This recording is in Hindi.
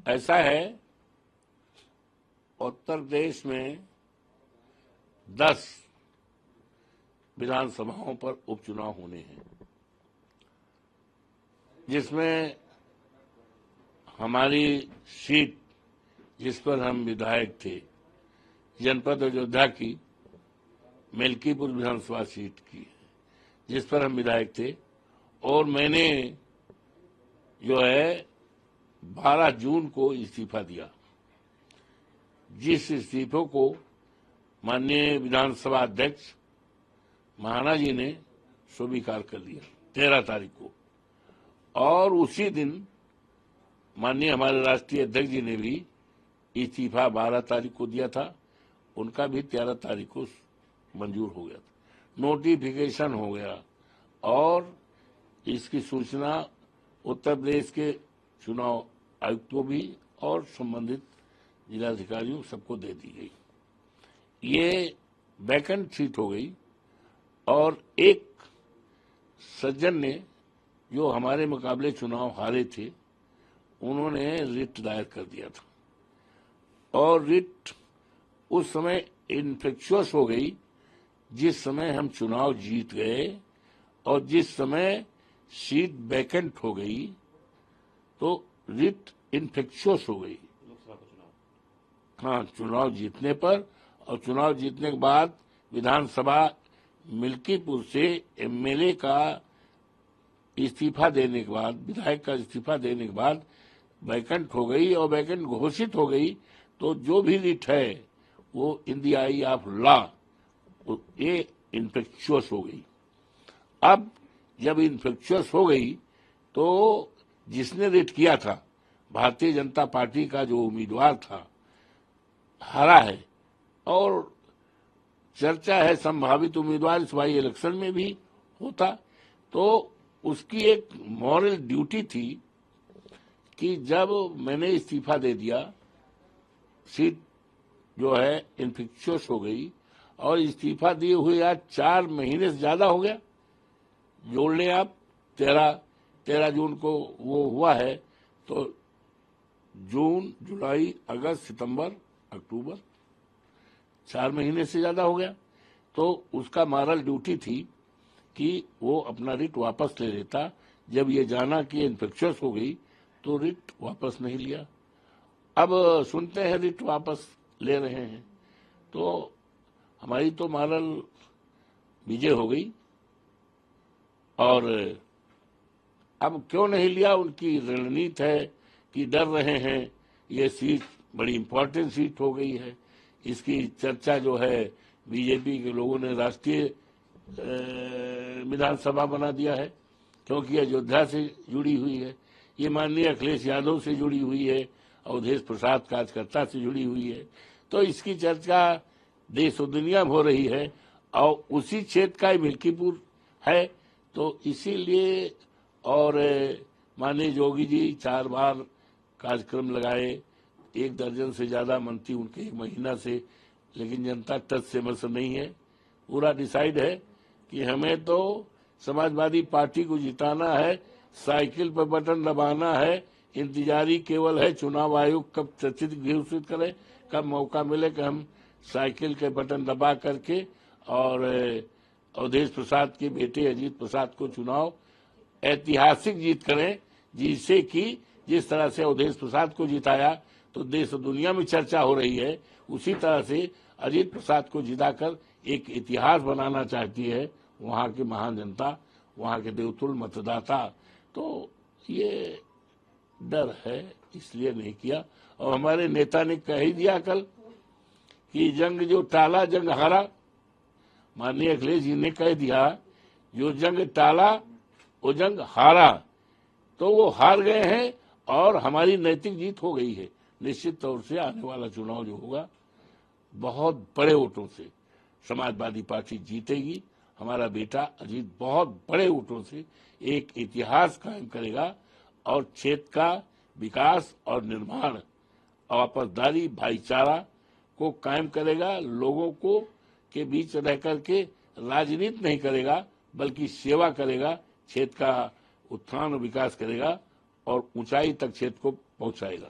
ऐसा है, उत्तर प्रदेश में 10 विधानसभाओं पर उपचुनाव होने हैं, जिसमें हमारी सीट जिस पर हम विधायक थे, जनपद अयोध्या की मेलकीपुर विधानसभा सीट की, जिस पर हम विधायक थे, और मैंने जो है 12 जून को इस्तीफा दिया, जिस इस्तीफे को माननीय विधानसभा अध्यक्ष महाना जी ने स्वीकार कर लिया 13 तारीख को, और उसी दिन माननीय हमारे राष्ट्रीय अध्यक्ष जी ने भी इस्तीफा 12 तारीख को दिया था, उनका भी 13 तारीख को मंजूर हो गया था, नोटिफिकेशन हो गया, और इसकी सूचना उत्तर प्रदेश के चुनाव आयुक्तों भी और संबंधित जिलाधिकारियों सबको दे दी गई। ये वैकेंट सीट हो गई, और एक सज्जन ने जो हमारे मुकाबले चुनाव हारे थे, उन्होंने रिट दायर कर दिया था, और रिट उस समय इन्फेक्शुअस हो गई जिस समय हम चुनाव जीत गए, और जिस समय सीट वैकेंट हो गई तो रिट इन्फेक्शुअस हो गई लोकसभा का चुनाव। हाँ, चुनाव जीतने पर, और चुनाव जीतने के बाद विधानसभा मिल्कीपुर से एमएलए का इस्तीफा देने के बाद, विधायक का इस्तीफा देने के बाद वैकेंट हो गई, और वैकेंट घोषित हो गई, तो जो भी रिट है वो in the I of law ये इन्फेक्शुअस हो गई। अब जब इन्फेक्शुअस हो गई तो जिसने रिट किया था, भारतीय जनता पार्टी का जो उम्मीदवार था, हारा है, और चर्चा है संभावित उम्मीदवार इस बाई इलेक्शन में भी होता, तो उसकी एक मॉरल ड्यूटी थी कि जब मैंने इस्तीफा दे दिया, सीट जो है इन्फेक्शुअस हो गई, और इस्तीफा दिए हुए आज 4 महीने से ज्यादा हो गया, जोड़ लें आप, 13 जून को वो हुआ है, तो जून, जुलाई, अगस्त, सितंबर, अक्टूबर, 4 महीने से ज्यादा हो गया। तो उसका मॉरल ड्यूटी थी कि वो अपना रिट वापस ले लेता। जब ये जाना कि इन्फेक्शस हो गई तो रिट वापस नहीं लिया। अब सुनते हैं रिट वापस ले रहे हैं, तो हमारी तो मॉरल विजय हो गई। और अब क्यों नहीं लिया, उनकी रणनीति है कि डर रहे हैं, ये सीट बड़ी इंपॉर्टेंट सीट हो गई है, इसकी चर्चा जो है बीजेपी के लोगों ने राष्ट्रीय विधानसभा बना दिया है, क्योंकि अयोध्या से जुड़ी हुई है, ये माननीय अखिलेश यादव से जुड़ी हुई है, अवधेश प्रसाद कार्यकर्ता से जुड़ी हुई है, तो इसकी चर्चा देश और दुनिया में हो रही है, और उसी क्षेत्र का मिल्कीपुर है, तो इसीलिए। और माननीय योगी जी 4 बार कार्यक्रम लगाए, 1 दर्जन से ज्यादा मंत्री उनके 1 महीना से, लेकिन जनता टच से मस नहीं है। पूरा डिसाइड है कि हमें तो समाजवादी पार्टी को जिताना है, साइकिल पर बटन दबाना है, इंतजारी केवल है चुनाव आयोग कब चर्चित घोषित करे, कब मौका मिले कि हम साइकिल के बटन दबा करके और अवधेश प्रसाद के बेटे अजीत प्रसाद को चुनाव ऐतिहासिक जीत करें, जिससे कि जिस तरह से अवधेश प्रसाद को जिताया तो देश और दुनिया में चर्चा हो रही है, उसी तरह से अजीत प्रसाद को जिताकर एक इतिहास बनाना चाहती है वहां की महान जनता, वहां के देवतुल्य मतदाता। तो ये डर है, इसलिए नहीं किया। और हमारे नेता ने कह ही दिया कल कि जंग जो टाला जंग हारा। माननीय अखिलेश जी ने कह दिया, जो जंग टाला वो जंग हारा, तो वो हार गए हैं और हमारी नैतिक जीत हो गई है। निश्चित तौर से आने वाला चुनाव जो होगा बहुत बड़े वोटों से समाजवादी पार्टी जीतेगी। हमारा बेटा अजीत बहुत बड़े वोटों से एक इतिहास कायम करेगा, और क्षेत्र का विकास और निर्माण, आपसदारी, भाईचारा को कायम करेगा। लोगों को के बीच रह करके राजनीति नहीं करेगा, बल्कि सेवा करेगा, क्षेत्र का उत्थान और विकास करेगा, और ऊंचाई तक क्षेत्र को पहुंचाएगा।